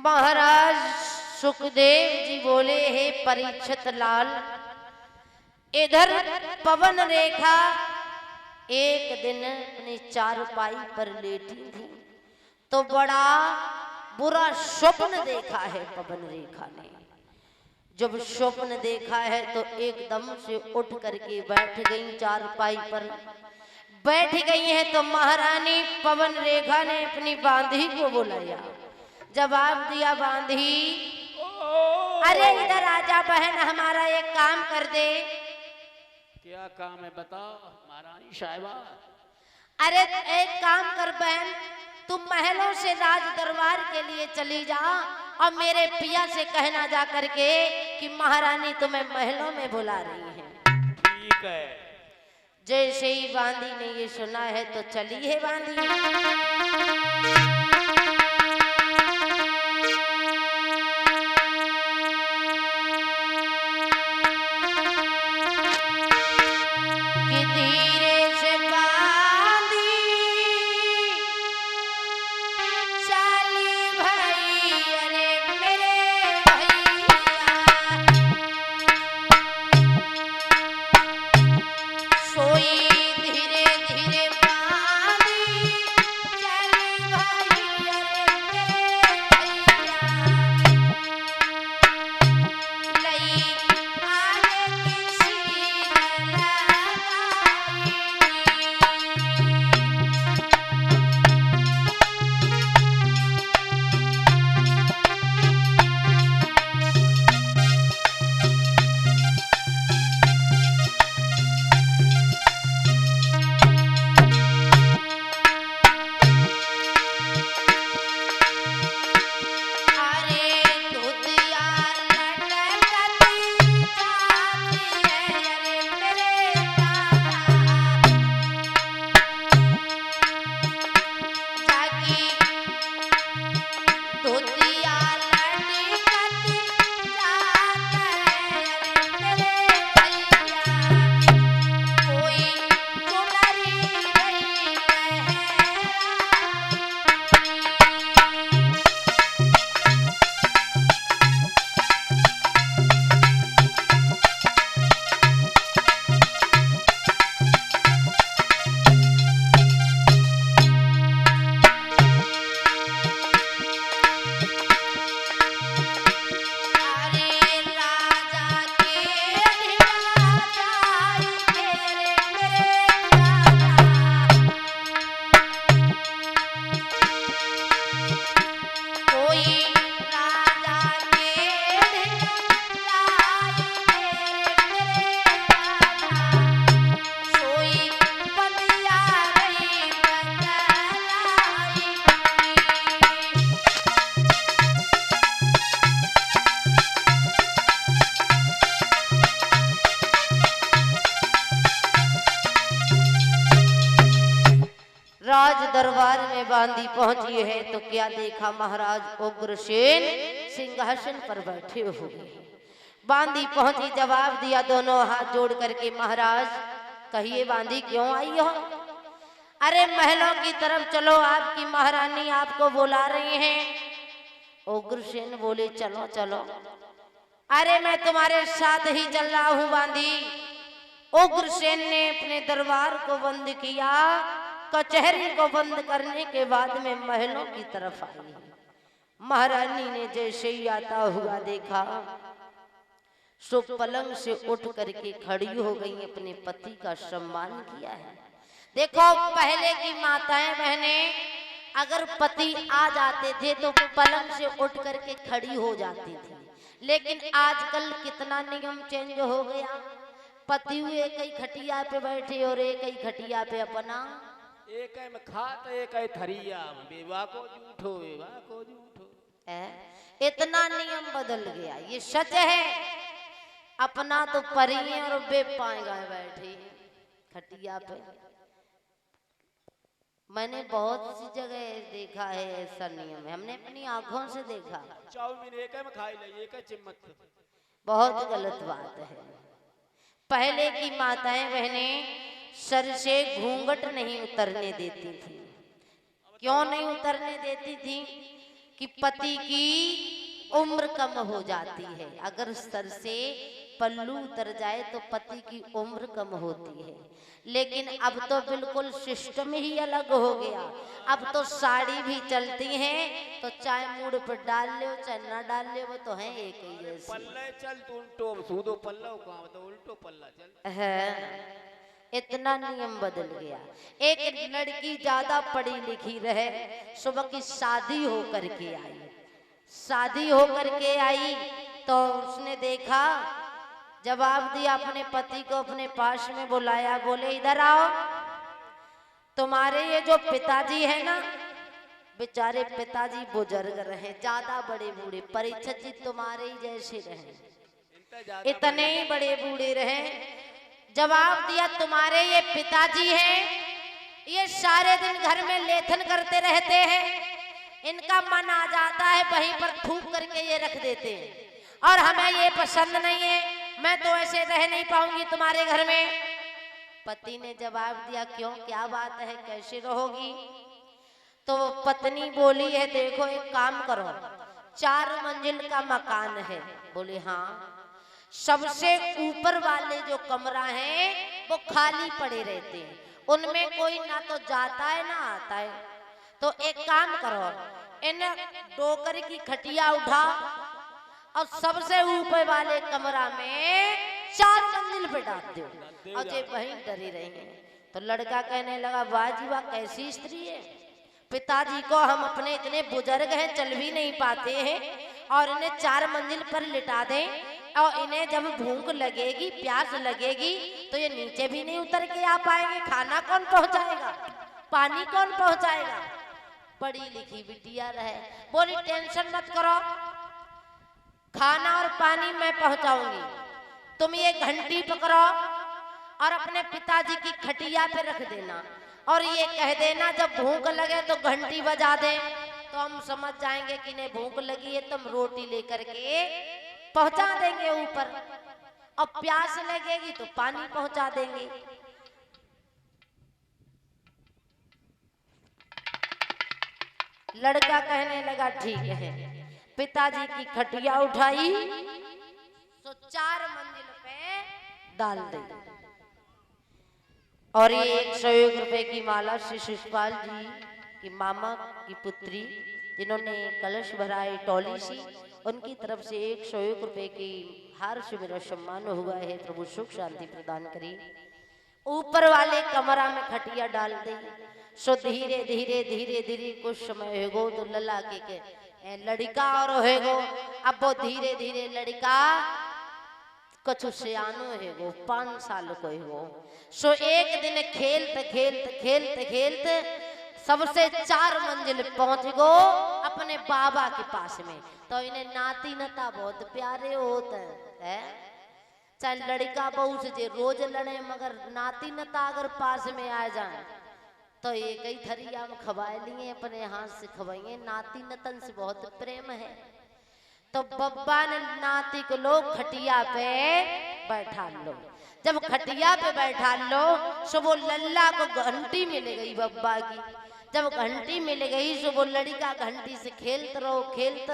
महाराज सुखदेव जी बोले, हे परीक्षित लाल, इधर पवन रेखा एक दिन अपनी चारपाई पर लेटी थी तो बड़ा बुरा स्वप्न देखा है पवन रेखा ने। जब स्वप्न देखा है तो एकदम से उठ करके बैठ गई चारपाई पर। बैठ गई है तो महारानी पवन रेखा ने अपनी बांधी को बुलाया, जवाब दिया, बांधी अरे इधर आजा बहन, हमारा एक काम कर दे। क्या काम है बताओ महारानी साहिबा। अरे एक काम कर बहन, तुम महलों से राज दरबार के लिए चली जा और मेरे पिया से कहना जा करके कि महारानी तुम्हें महलों में बुला रही है। ठीक है। जैसे ही बांदी ने ये सुना है तो चली है बांदी। राज दरबार में बांदी पहुंची है तो क्या देखा, महाराज उग्रसेन सिंहासन पर बैठे हुए। बांदी पहुंची, जवाब दिया दोनों हाथ जोड़ करके, महाराज कहिए बांदी क्यों आई हो? अरे महलों की तरफ चलो, आपकी महारानी आपको बुला रही हैं। उग्रसेन बोले चलो चलो। अरे मैं तुम्हारे साथ ही चल रहा हूं बांदी। उग्रसेन ने अपने दरबार को बंद किया। कचहरी को बंद करने के बाद में महलों की तरफ आई। महारानी ने जैसे ही आता हुआ देखा, सो पलंग से उठ करके खड़ी हो गई, अपने पति का सम्मान किया है। देखो पहले की माताएं बहनें अगर पति आ जाते थे तो पलंग से उठ करके खड़ी हो जाती थी, लेकिन आजकल कितना नियम चेंज हो गया। पति हुए एक ही खटिया पे बैठे और एक ही खटिया पे अपना एक में खात एक है थरिया, बेवा को झूठो बेवा को झूठो। इतना नियम बदल गया, ये सच है। अपना तो परी और बेपाए गए बैठे खटिया पे। मैंने बहुत सी जगह देखा है ऐसा नियम है, हमने अपनी आंखों से देखा। चाउमीन एक में खाई ले, एक चिम्मत। बहुत गलत बात है। पहले की माताएं बहनें सर से घूंघट नहीं उतरने देती थी। क्यों नहीं उतरने देती थी? कि पति की उम्र कम हो जाती है। अगर सर से पल्लू उतर जाए तो पति की उम्र कम होती है। लेकिन अब तो बिल्कुल सिस्टम ही अलग हो गया। अब तो साड़ी भी चलती हैं, तो चाहे मूड पर डाल ले चाहे ना डाल ले, वो तो है एक ही जैसी। पल्ले चल तू उल्टो सूदो पल्ला कहाँ तो उल्टो पल्ला चल है, इतना नियम बदल गया। एक लड़की ज्यादा पढ़ी लिखी रहे, सुबह की शादी होकर के आई, शादी होकर के आई तो उसने देखा, जवाब दिया अपने पति को, अपने पास में बुलाया, बोले इधर आओ, तुम्हारे ये जो पिताजी है ना, बेचारे पिताजी बुजुर्ग रहे, ज्यादा बड़े बूढ़े, परीक्षित जी तुम्हारे ही जैसे रहे, इतने ही बड़े बूढ़े रहे। जवाब दिया तुम्हारे ये पिताजी हैं, ये सारे दिन घर में लेथन करते रहते हैं, इनका मन आ जाता है वहीं पर थूक करके ये रख देते हैं, और हमें ये पसंद नहीं है, मैं तो ऐसे रह नहीं पाऊंगी तुम्हारे घर में। पति ने जवाब दिया क्यों, क्या बात है, कैसे रहोगी? तो पत्नी बोली है, देखो एक काम करो, 4 मंजिल का मकान है। बोले हाँ। सबसे ऊपर वाले जो कमरा है वो खाली पड़े रहते हैं, उनमें कोई ना तो जाता है ना आता है, तो एक काम करो, इन डोकर की खटिया उठा और सबसे ऊपर वाले कमरा में 4 मंजिल पे डाल दो, और ये वहीं डरी रही। तो लड़का कहने लगा वाह जी वाह, कैसी स्त्री है, पिताजी को हम अपने इतने बुजुर्ग हैं, चल भी नहीं पाते हैं, और इन्हें 4 मंजिल पर लिटा दें, और इन्हें जब भूख लगेगी, प्यास लगेगी, तो ये नीचे भी नहीं उतर के आ पाएंगे, खाना कौन पहुंचाएगा, पानी कौन पहुंचाएगा? पढ़ी लिखी बिटिया रहे, बोली टेंशन मत करो, खाना और पानी मैं पहुंचाऊंगी, तुम ये घंटी पकड़ो और अपने पिताजी की खटिया पे रख देना, और ये कह देना जब भूख लगे तो घंटी बजा दे, तो हम समझ जाएंगे कि इन्हें भूख लगी है, तुम रोटी लेकर के पहुंचा देंगे ऊपर, और प्यास लगेगी तो पानी पहुंचा देंगे। लड़का कहने लगा ठीक है। पिताजी की खटिया उठाई तो 4 मंजिल पे डाल दी, और ये 101 रुपए की माला श्री शिषपाल जी की मामा की पुत्री, जिन्होंने कलश भराए टोली सी, उनकी तरफ से 101 रुपए की हार से मेरा सम्मान हुआ है। प्रभु सुख शांति प्रदान करी। ऊपर वाले कमरा में खटिया डाल दी, सो धीरे धीरे धीरे धीरे कुछ समय होगो तो लला के लड़का और होगो। अब वो धीरे धीरे लड़का कछु सियानो है, 5 साल को हो। सो एक दिन खेलते खेलते खेलते खेलते सबसे 4 मंजिल पहुंच गो अपने बाबा के पास में। तो इन्हें नाती नता बहुत प्यारे होते हैं, चाहे लड़का बहू से जे रोज लड़े, मगर नाती नता अगर पास में आ जाए तो ये कई थरिया में खवाए लिए, अपने हाथ से खवाइए, नाती नतन से बहुत प्रेम है। तो बब्बा ने नाती को लो खटिया पे बैठा लो। जब खटिया पे बैठा लो सो वो लल्ला को घंटी मिल गई बब्बा की। जब घंटी मिल गई सो वो लड़का घंटी से खेलते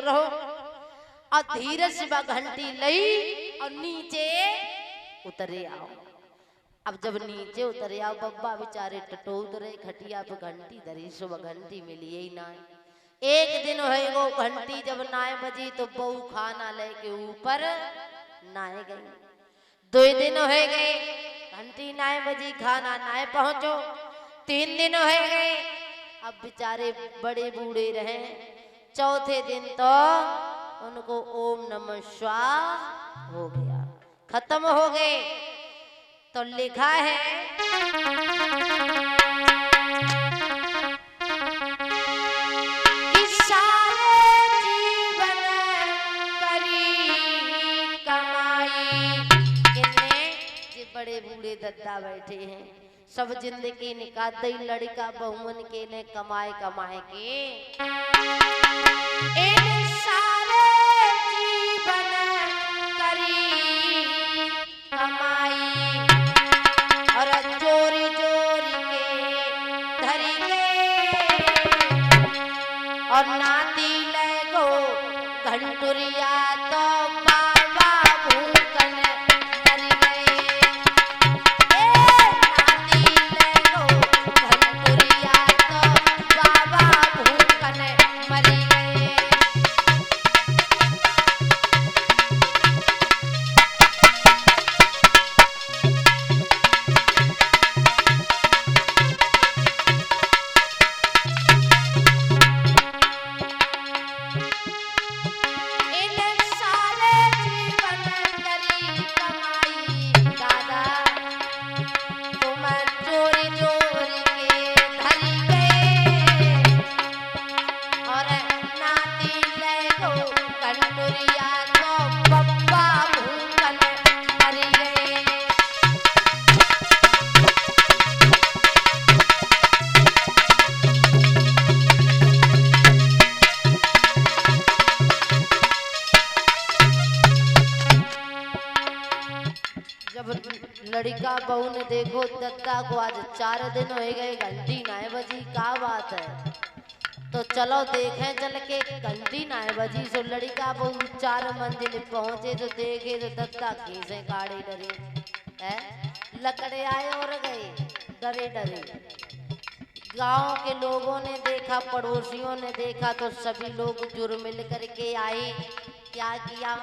रहो और धीरे से वह घंटी लई और नीचे उतरे आओ। अब जब नीचे उतरे आओ बब्बा बेचारे टटो उतरे, खटिया पे घंटी धरी सो वह घंटी मिली ही ना। एक दिन है वो घंटी जब नाए बजी तो बहू खाना लेके ऊपर नाए गई। 2 दिन हो गए घंटी नाए बजी, खाना नाए पहुंचो। 3 दिन हो गए, अब बेचारे बड़े बूढ़े रहे। 4थे दिन तो उनको ओम नमः शिवाय हो गया, खत्म हो गए। तो लिखा है बड़े बूढ़े दद्दा बैठे हैं, सब जिंदगी निकाल दई लड़का बहुमन के ने कमाए कमाए के इन सारे जीवन करी कमाई और चोरी चोरी के धरी के और नाती ले घंटुरिया तो बाबा भूकन मर गए। नाती ले लो घंटुरिया तो बाबा भूकन मर गए। जब लड़का बहू ने देखो दत्ता को आज 4 दिन हो गए घंटी नाय बजी, क्या बात है। तो चलो देखें चल के घंटी नाय बजी। सो लड़का बहू 4 मंजिल पहुंचे तो देखे तो दत्ता खीसे काढ़े डरे है। लकड़े आए और गए डरे डरे। गांव के लोगों ने देखा, पड़ोसियों ने देखा, तो सभी लोग जुड़ मिल करके आए। क्या किया,